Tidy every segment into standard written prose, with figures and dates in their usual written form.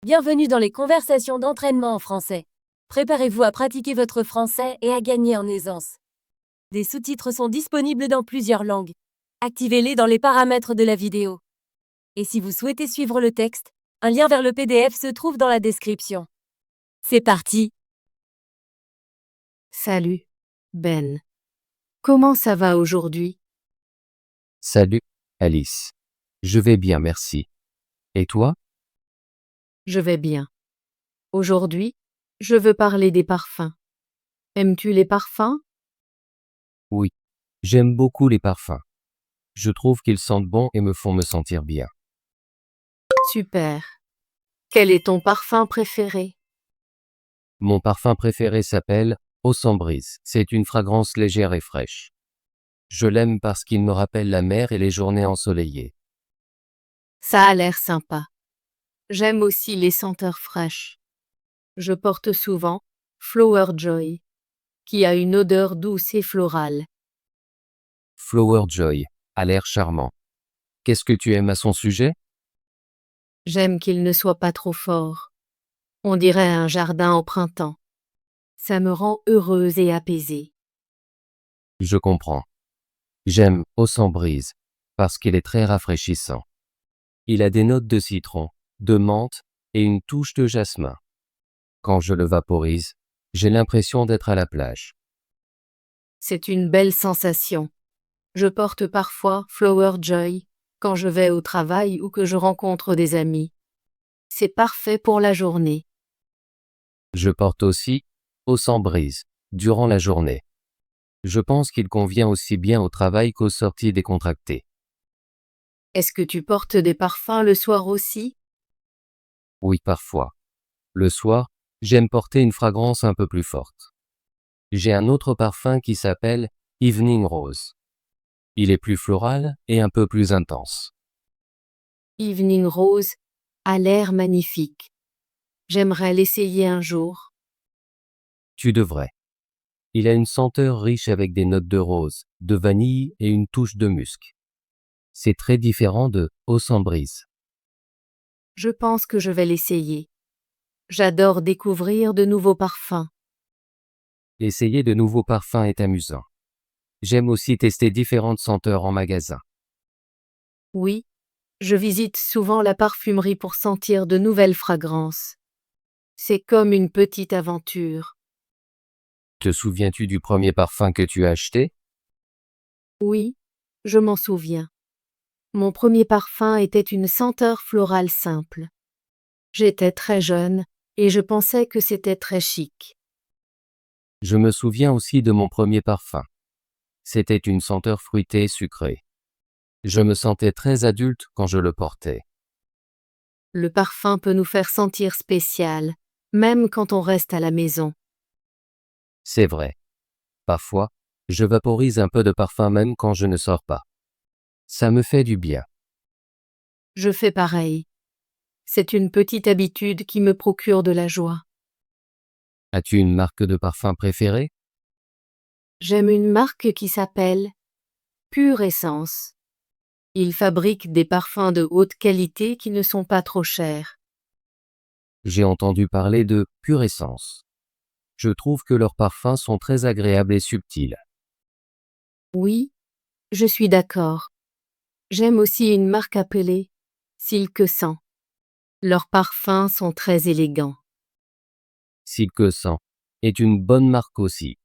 Bienvenue dans les conversations d'entraînement en français. Préparez-vous à pratiquer votre français et à gagner en aisance. Des sous-titres sont disponibles dans plusieurs langues. Activez-les dans les paramètres de la vidéo. Et si vous souhaitez suivre le texte, un lien vers le PDF se trouve dans la description. C'est parti! Salut, Ben. Comment ça va aujourd'hui? Salut, Alice. Je vais bien, merci. Et toi? Je vais bien. Aujourd'hui, je veux parler des parfums. Aimes-tu les parfums? Oui, j'aime beaucoup les parfums. Je trouve qu'ils sentent bon et me font me sentir bien. Super. Quel est ton parfum préféré? Mon parfum préféré s'appelle Eau sans brise. C'est une fragrance légère et fraîche. Je l'aime parce qu'il me rappelle la mer et les journées ensoleillées. Ça a l'air sympa. J'aime aussi les senteurs fraîches. Je porte souvent Flower Joy, qui a une odeur douce et florale. Flower Joy a l'air charmant. Qu'est-ce que tu aimes à son sujet? J'aime qu'il ne soit pas trop fort. On dirait un jardin au printemps. Ça me rend heureuse et apaisée. Je comprends. J'aime Eau sans brise parce qu'il est très rafraîchissant. Il a des notes de citron, de menthe et une touche de jasmin. Quand je le vaporise, j'ai l'impression d'être à la plage. C'est une belle sensation. Je porte parfois Flower Joy quand je vais au travail ou que je rencontre des amis. C'est parfait pour la journée. Je porte aussi Eau sans brise durant la journée. Je pense qu'il convient aussi bien au travail qu'aux sorties décontractées. Est-ce que tu portes des parfums le soir aussi? Oui, parfois. Le soir, j'aime porter une fragrance un peu plus forte. J'ai un autre parfum qui s'appelle Evening Rose. Il est plus floral et un peu plus intense. Evening Rose a l'air magnifique. J'aimerais l'essayer un jour. Tu devrais. Il a une senteur riche avec des notes de rose, de vanille et une touche de musc. C'est très différent de Eau sans brise. Je pense que je vais l'essayer. J'adore découvrir de nouveaux parfums. Essayer de nouveaux parfums est amusant. J'aime aussi tester différentes senteurs en magasin. Oui, je visite souvent la parfumerie pour sentir de nouvelles fragrances. C'est comme une petite aventure. Te souviens-tu du premier parfum que tu as acheté? Oui, je m'en souviens. Mon premier parfum était une senteur florale simple. J'étais très jeune et je pensais que c'était très chic. Je me souviens aussi de mon premier parfum. C'était une senteur fruitée et sucrée. Je me sentais très adulte quand je le portais. Le parfum peut nous faire sentir spécial, même quand on reste à la maison. C'est vrai. Parfois, je vaporise un peu de parfum même quand je ne sors pas. Ça me fait du bien. Je fais pareil. C'est une petite habitude qui me procure de la joie. As-tu une marque de parfum préférée? J'aime une marque qui s'appelle Pure Essence. Ils fabriquent des parfums de haute qualité qui ne sont pas trop chers. J'ai entendu parler de Pure Essence. Je trouve que leurs parfums sont très agréables et subtils. Oui, je suis d'accord. J'aime aussi une marque appelée Silk Scent. Leurs parfums sont très élégants. Silk Scent est une bonne marque aussi.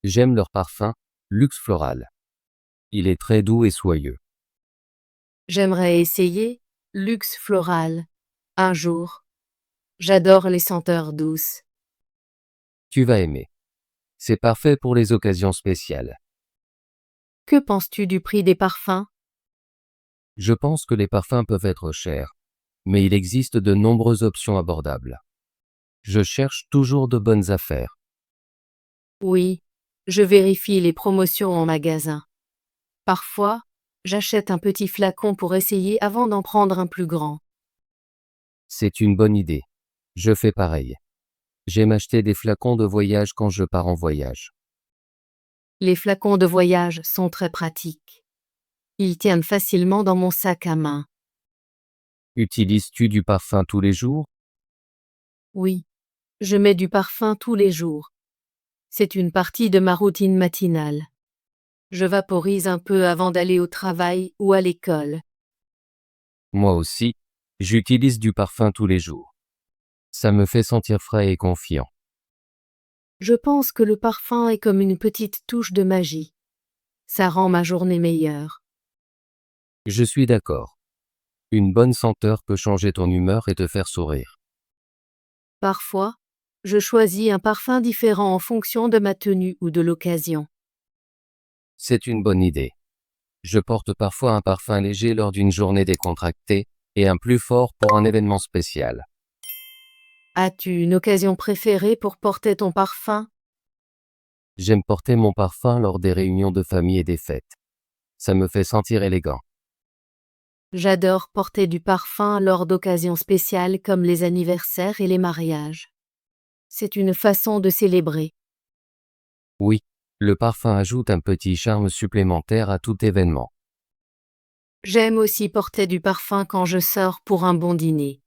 J'aime leur parfum Luxe Floral. Il est très doux et soyeux. J'aimerais essayer Luxe Floral un jour. J'adore les senteurs douces. Tu vas aimer. C'est parfait pour les occasions spéciales. Que penses-tu du prix des parfums? Je pense que les parfums peuvent être chers, mais il existe de nombreuses options abordables. Je cherche toujours de bonnes affaires. Oui, je vérifie les promotions en magasin. Parfois, j'achète un petit flacon pour essayer avant d'en prendre un plus grand. C'est une bonne idée. Je fais pareil. J'aime acheter des flacons de voyage quand je pars en voyage. Les flacons de voyage sont très pratiques. Ils tiennent facilement dans mon sac à main. Utilises-tu du parfum tous les jours? Oui. Je mets du parfum tous les jours. C'est une partie de ma routine matinale. Je vaporise un peu avant d'aller au travail ou à l'école. Moi aussi, j'utilise du parfum tous les jours. Ça me fait sentir frais et confiant. Je pense que le parfum est comme une petite touche de magie. Ça rend ma journée meilleure. Je suis d'accord. Une bonne senteur peut changer ton humeur et te faire sourire. Parfois, je choisis un parfum différent en fonction de ma tenue ou de l'occasion. C'est une bonne idée. Je porte parfois un parfum léger lors d'une journée décontractée et un plus fort pour un événement spécial. As-tu une occasion préférée pour porter ton parfum? J'aime porter mon parfum lors des réunions de famille et des fêtes. Ça me fait sentir élégant. J'adore porter du parfum lors d'occasions spéciales comme les anniversaires et les mariages. C'est une façon de célébrer. Oui, le parfum ajoute un petit charme supplémentaire à tout événement. J'aime aussi porter du parfum quand je sors pour un bon dîner.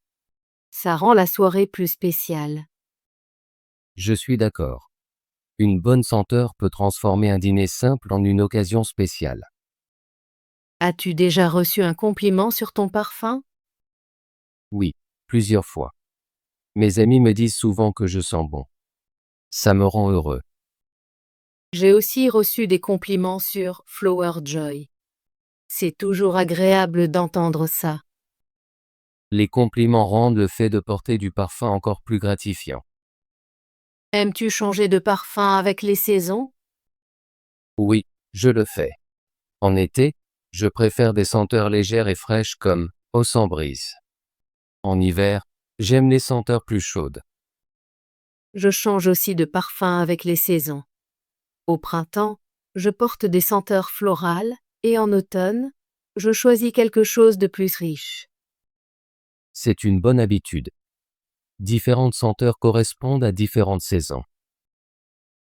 Ça rend la soirée plus spéciale. Je suis d'accord. Une bonne senteur peut transformer un dîner simple en une occasion spéciale. As-tu déjà reçu un compliment sur ton parfum? Oui, plusieurs fois. Mes amis me disent souvent que je sens bon. Ça me rend heureux. J'ai aussi reçu des compliments sur Flower Joy. C'est toujours agréable d'entendre ça. Les compliments rendent le fait de porter du parfum encore plus gratifiant. Aimes-tu changer de parfum avec les saisons? Oui, je le fais. En été, je préfère des senteurs légères et fraîches comme Eau sans brise. En hiver, j'aime les senteurs plus chaudes. Je change aussi de parfum avec les saisons. Au printemps, je porte des senteurs florales et en automne, je choisis quelque chose de plus riche. C'est une bonne habitude. Différentes senteurs correspondent à différentes saisons.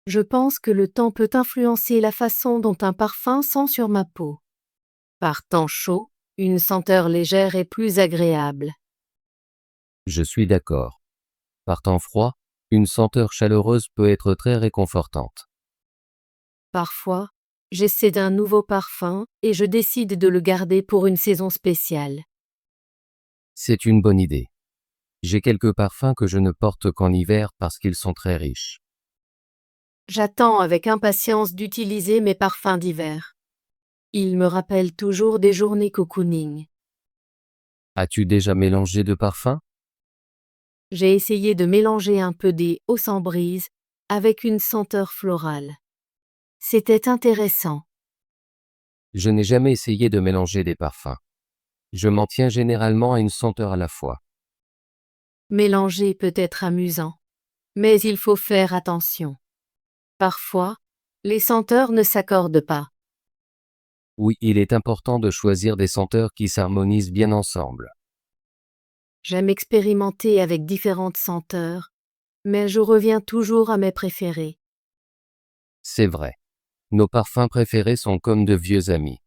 Je pense que le temps peut influencer la façon dont un parfum sent sur ma peau. Par temps chaud, une senteur légère est plus agréable. Je suis d'accord. Par temps froid, une senteur chaleureuse peut être très réconfortante. Parfois, j'essaie d'un nouveau parfum et je décide de le garder pour une saison spéciale. C'est une bonne idée. J'ai quelques parfums que je ne porte qu'en hiver parce qu'ils sont très riches. J'attends avec impatience d'utiliser mes parfums d'hiver. Ils me rappellent toujours des journées cocooning. As-tu déjà mélangé de parfums? J'ai essayé de mélanger un peu des Eau sans brise avec une senteur florale. C'était intéressant. Je n'ai jamais essayé de mélanger des parfums. Je m'en tiens généralement à une senteur à la fois. Mélanger peut être amusant, mais il faut faire attention. Parfois, les senteurs ne s'accordent pas. Oui, il est important de choisir des senteurs qui s'harmonisent bien ensemble. J'aime expérimenter avec différentes senteurs, mais je reviens toujours à mes préférés. C'est vrai. Nos parfums préférés sont comme de vieux amis.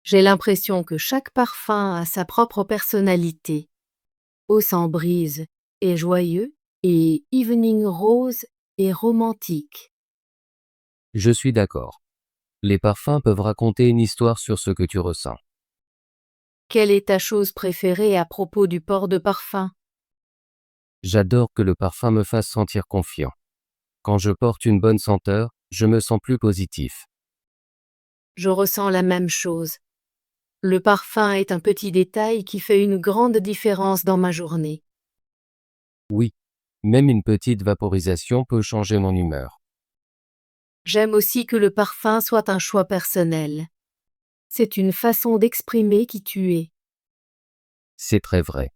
J'ai l'impression que chaque parfum a sa propre personnalité. Eau sans brise est joyeux et Evening Rose est romantique. Je suis d'accord. Les parfums peuvent raconter une histoire sur ce que tu ressens. Quelle est ta chose préférée à propos du port de parfum? J'adore que le parfum me fasse sentir confiant. Quand je porte une bonne senteur, je me sens plus positif. Je ressens la même chose. Le parfum est un petit détail qui fait une grande différence dans ma journée. Oui, même une petite vaporisation peut changer mon humeur. J'aime aussi que le parfum soit un choix personnel. C'est une façon d'exprimer qui tu es. C'est très vrai.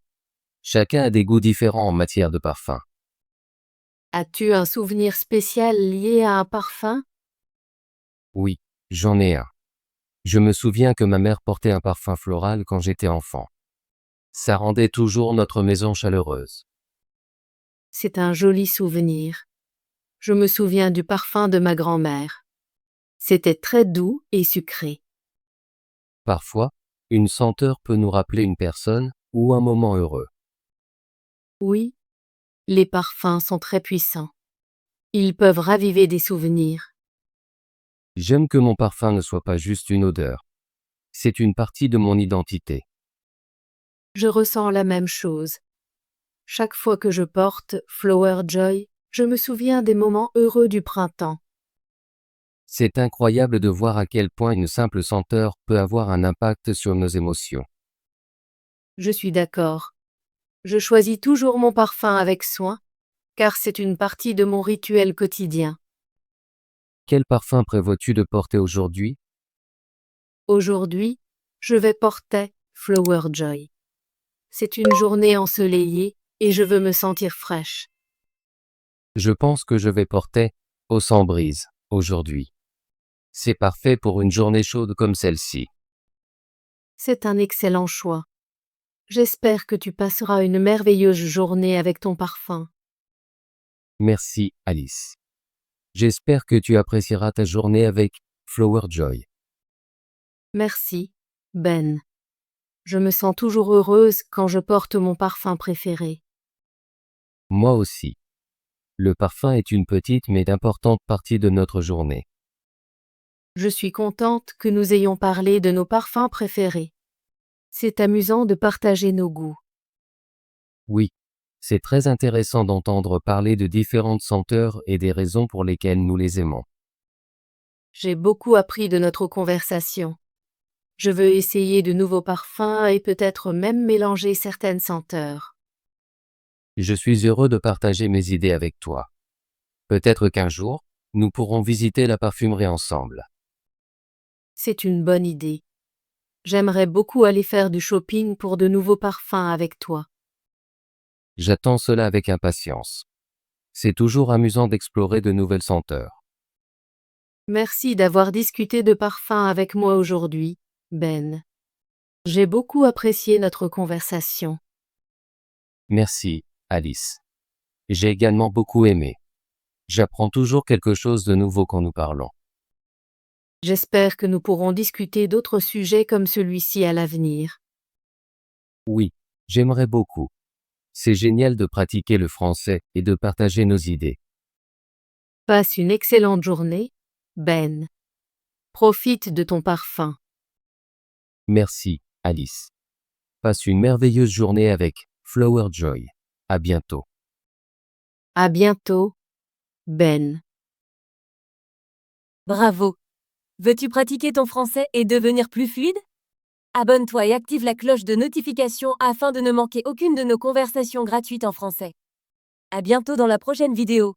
Chacun a des goûts différents en matière de parfum. As-tu un souvenir spécial lié à un parfum? Oui, j'en ai un. Je me souviens que ma mère portait un parfum floral quand j'étais enfant. Ça rendait toujours notre maison chaleureuse. C'est un joli souvenir. Je me souviens du parfum de ma grand-mère. C'était très doux et sucré. Parfois, une senteur peut nous rappeler une personne ou un moment heureux. Oui, Les parfums sont très puissants. Ils peuvent raviver des souvenirs. J'aime que mon parfum ne soit pas juste une odeur. C'est une partie de mon identité. Je ressens la même chose. Chaque fois que je porte Flower Joy, je me souviens des moments heureux du printemps. C'est incroyable de voir à quel point une simple senteur peut avoir un impact sur nos émotions. Je suis d'accord. Je choisis toujours mon parfum avec soin, car c'est une partie de mon rituel quotidien. Quel parfum prévois-tu de porter aujourd'hui? Aujourd'hui, je vais porter Flower Joy. C'est une journée ensoleillée et je veux me sentir fraîche. Je pense que je vais porter Eau sans brise aujourd'hui. C'est parfait pour une journée chaude comme celle-ci. C'est un excellent choix. J'espère que tu passeras une merveilleuse journée avec ton parfum. Merci, Alice. J'espère que tu apprécieras ta journée avec Flower Joy. Merci, Ben. Je me sens toujours heureuse quand je porte mon parfum préféré. Moi aussi. Le parfum est une petite mais importante partie de notre journée. Je suis contente que nous ayons parlé de nos parfums préférés. C'est amusant de partager nos goûts. Oui, c'est très intéressant d'entendre parler de différentes senteurs et des raisons pour lesquelles nous les aimons. J'ai beaucoup appris de notre conversation. Je veux essayer de nouveaux parfums et peut-être même mélanger certaines senteurs. Je suis heureux de partager mes idées avec toi. Peut-être qu'un jour, nous pourrons visiter la parfumerie ensemble. C'est une bonne idée. J'aimerais beaucoup aller faire du shopping pour de nouveaux parfums avec toi. J'attends cela avec impatience. C'est toujours amusant d'explorer de nouvelles senteurs. Merci d'avoir discuté de parfums avec moi aujourd'hui, Ben. J'ai beaucoup apprécié notre conversation. Merci, Alice. J'ai également beaucoup aimé. J'apprends toujours quelque chose de nouveau quand nous parlons. J'espère que nous pourrons discuter d'autres sujets comme celui-ci à l'avenir. Oui, j'aimerais beaucoup. C'est génial de pratiquer le français et de partager nos idées. Passe une excellente journée, Ben. Profite de ton parfum. Merci, Alice. Passe une merveilleuse journée avec Flower Joy. À bientôt. À bientôt, Ben. Bravo! Veux-tu pratiquer ton français et devenir plus fluide? Abonne-toi et active la cloche de notification afin de ne manquer aucune de nos conversations gratuites en français. À bientôt dans la prochaine vidéo.